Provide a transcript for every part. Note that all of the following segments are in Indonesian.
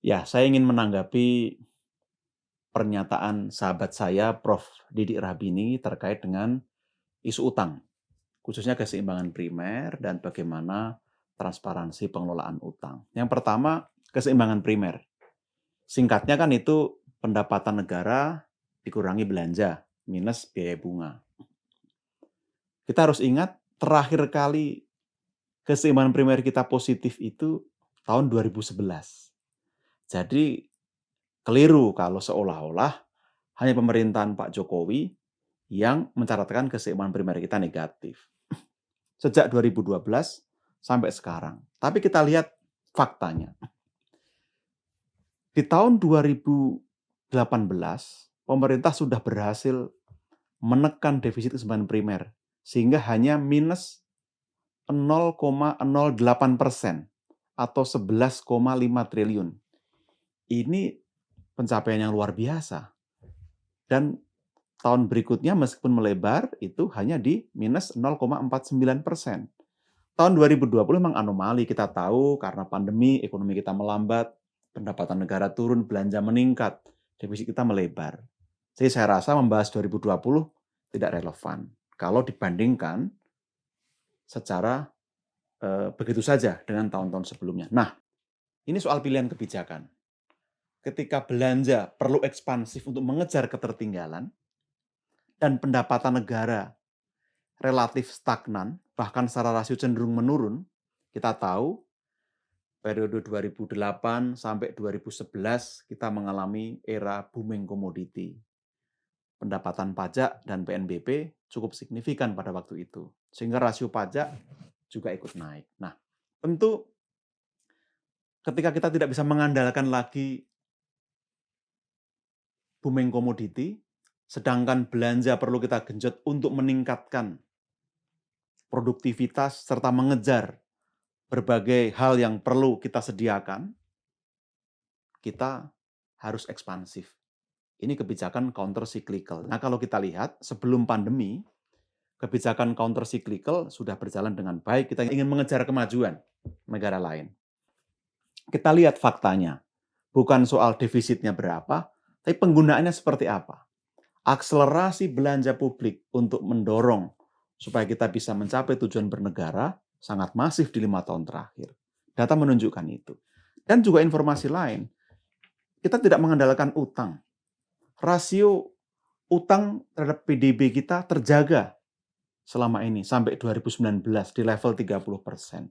Ya, saya ingin menanggapi pernyataan sahabat saya, Prof. Didik Rahbini terkait dengan isu utang, khususnya keseimbangan primer dan bagaimana transparansi pengelolaan utang. Yang pertama, keseimbangan primer. Singkatnya kan itu pendapatan negara dikurangi belanja minus biaya bunga. Kita harus ingat terakhir kali keseimbangan primer kita positif itu tahun 2011. Jadi keliru kalau seolah-olah hanya pemerintahan Pak Jokowi yang mencatatkan keseimbangan primer kita negatif. Sejak 2012 sampai sekarang. Tapi kita lihat faktanya. Di tahun 2018, pemerintah sudah berhasil menekan defisit keseimbangan primer sehingga hanya minus 0,08% atau 11,5 triliun. Ini pencapaian yang luar biasa. Dan tahun berikutnya meskipun melebar itu hanya di minus 0,49%. Tahun 2020 memang anomali, kita tahu karena pandemi, ekonomi kita melambat, pendapatan negara turun, belanja meningkat, defisit kita melebar. Jadi saya rasa membahas 2020 tidak relevan kalau dibandingkan secara begitu saja dengan tahun-tahun sebelumnya. Nah, ini soal pilihan kebijakan. Ketika belanja perlu ekspansif untuk mengejar ketertinggalan dan pendapatan negara relatif stagnan, bahkan secara rasio cenderung menurun, kita tahu periode 2008 sampai 2011 kita mengalami era booming komoditi. Pendapatan pajak dan PNBP cukup signifikan pada waktu itu, sehingga rasio pajak juga ikut naik. Nah, tentu ketika kita tidak bisa mengandalkan lagi booming komoditi, sedangkan belanja perlu kita genjot untuk meningkatkan produktivitas serta mengejar berbagai hal yang perlu kita sediakan, kita harus ekspansif. Ini kebijakan counter cyclical. Nah, kalau kita lihat sebelum pandemi, kebijakan counter cyclical sudah berjalan dengan baik. Kita ingin mengejar kemajuan negara lain. Kita lihat faktanya. Bukan soal defisitnya berapa, tapi penggunaannya seperti apa. Akselerasi belanja publik untuk mendorong supaya kita bisa mencapai tujuan bernegara sangat masif di 5 tahun terakhir. Data menunjukkan itu. Dan juga informasi lain, kita tidak mengandalkan utang. Rasio utang terhadap PDB kita terjaga selama ini sampai 2019 di level 30%.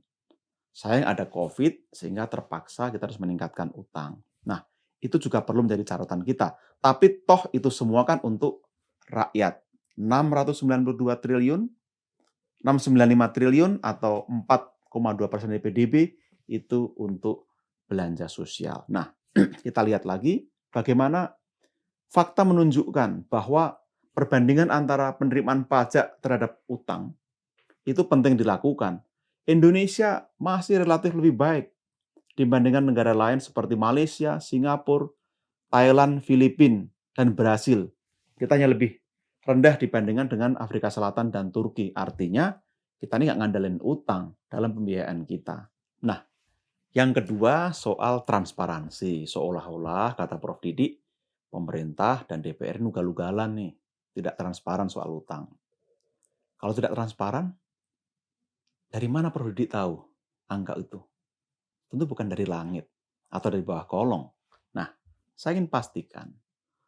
Sayang ada COVID sehingga terpaksa kita harus meningkatkan utang. Nah, itu juga perlu menjadi catatan kita. Tapi toh itu semua kan untuk rakyat. 692 triliun, 695 triliun atau 4,2% dari PDB itu untuk belanja sosial. Nah, kita lihat lagi bagaimana fakta menunjukkan bahwa perbandingan antara penerimaan pajak terhadap utang itu penting dilakukan. Indonesia masih relatif lebih baik dibandingkan negara lain seperti Malaysia, Singapura, Thailand, Filipina, dan Brasil. Kita hanya lebih rendah dibandingkan dengan Afrika Selatan dan Turki. Artinya, kita ini nggak ngandelin utang dalam pembiayaan kita. Nah, yang kedua soal transparansi. Seolah-olah, kata Prof. Didik, pemerintah dan DPR ini ugal-ugalan nih. Tidak transparan soal utang. Kalau tidak transparan, dari mana Prof. Didik tahu angka itu? Tentu bukan dari langit atau dari bawah kolong. Nah, saya ingin pastikan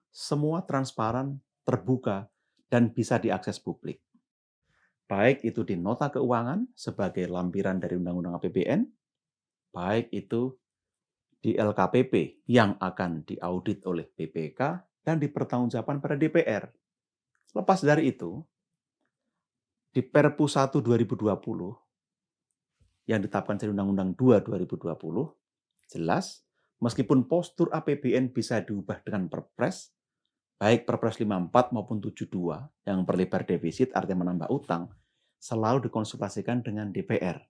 semua transparan, terbuka, dan bisa diakses publik. Baik itu di nota keuangan sebagai lampiran dari Undang-Undang APBN, baik itu di LKPP yang akan diaudit oleh BPK dan dipertanggungjawabkan pada DPR. Lepas dari itu, di Perpu 1 2020 yang ditetapkan dari Undang-Undang 2 2020, jelas meskipun postur APBN bisa diubah dengan Perpres, baik Perpres 54 maupun 72 yang perlebar defisit artinya menambah utang, selalu dikonsultasikan dengan DPR,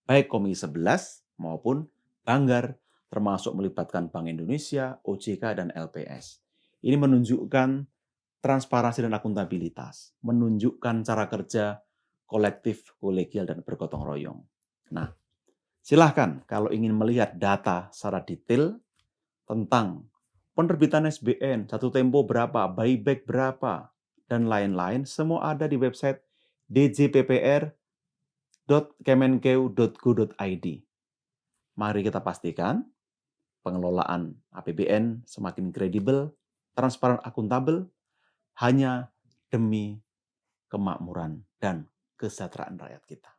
baik Komisi 11 maupun Banggar, termasuk melibatkan Bank Indonesia, OJK, dan LPS. Ini menunjukkan transparansi dan akuntabilitas, menunjukkan cara kerja kolektif, kolegial, dan bergotong royong. Nah, silahkan kalau ingin melihat data secara detail, tentang penerbitan SBN, jatuh tempo berapa, buyback berapa, dan lain-lain, semua ada di website djppr.kemenkeu.go.id. Mari kita pastikan pengelolaan APBN semakin kredibel, transparan, akuntabel, hanya demi kemakmuran dan kesejahteraan rakyat kita.